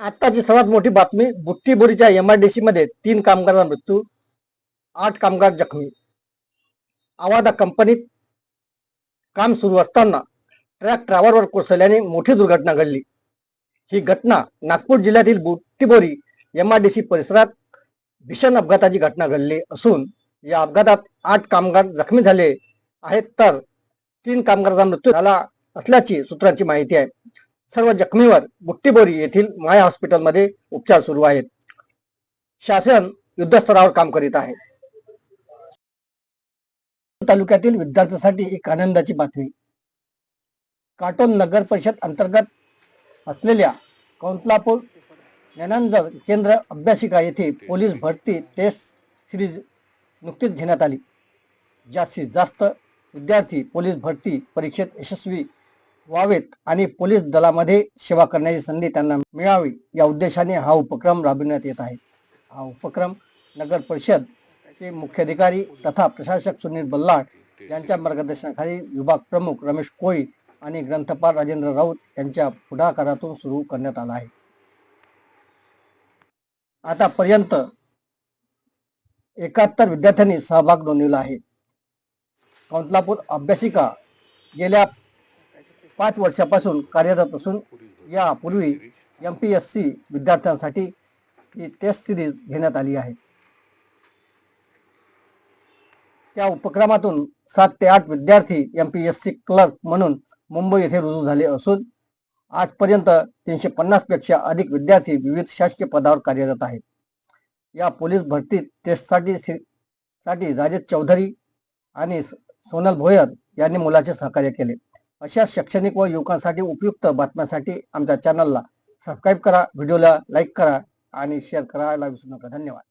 आताची सर्वात मोठी बातमी, बुट्टीबोरीच्या एमआयडीसी मध्ये 3 कामगारांचा मृत्यू, 8 कामगार जखमी. आवादा कंपनीत काम सुरू असताना ट्रक ट्रॅव्हरवर कोसळल्याने मोठी दुर्घटना घडली. ही घटना नागपूर जिल्ह्यातील बुट्टीबोरी एमआयडीसी परिसरात भीषण अपघाताची घटना घडली असून या अपघातात 8 कामगार जखमी झाले आहेत तर 3 कामगारांचा मृत्यू झाला असल्याची सूत्रांची माहिती आहे. सर्व जखमीवर बुट्टीबोरी येथील माया हॉस्पिटलमध्ये उपचार सुरू आहेत. शासन युद्धस्तरावर काम करीत आहे. तालुक्यातील विद्यार्थ्यांसाठी एक आनंदाची बातमी. काटोल नगर परिषद अंतर्गत असलेल्या कौंतलापूर ज्ञानांजन केंद्र अभ्यासिका येथे पोलीस भरती टेस्ट सिरीज नुकतीच घेण्यात आली. जास्तीत जास्त विद्यार्थी पोलीस भरती परीक्षेत यशस्वी व्हावेत आणि पोलीस दलामध्ये सेवा करण्याची संधी त्यांना मिळावी या उद्देशाने हा उपक्रम राबविण्यात येत आहे. हा उपक्रम नगर परिषदचे मुख्याधिकारी तथा प्रशासक सुनील बल्लाळ यांच्या मार्गदर्शनाखाली विभाग प्रमुख रमेश कोळी आणि ग्रंथपाल राजेंद्र राऊत यांच्या पुढाकारातून सुरू करण्यात आला आहे. आतापर्यंत 71 विद्यार्थ्यांनी सहभाग नोंदवला आहे. कौंतलापूर अभ्यासिका गेल्या 5 वर्षापासून कार्यरत असून यापूर्वी MPSC विद्यार्थ्यांसाठी ही टेस्ट सिरीज घेण्यात आली आहे. त्या उपक्रमातून 7 ते 8 विद्यार्थी MPSC क्लर्क म्हणून मुंबई येथे रुजू झाले असून आजपर्यंत 350 पेक्षा अधिक विद्यार्थी विविध शासकीय पदावर कार्यरत आहेत. या पोलीस भरती टेस्टसाठी राजेश चौधरी आणि सोनल भोयर यांनी मुलाचे सहकार्य केले. अशा शैक्षणिक व युवकांसाठी उपयुक्त बातम्यांसाठी आमच्या चॅनलला सबस्क्राईब करा, व्हिडिओला लाईक करा आणि शेअर करायला विसरू नका. धन्यवाद.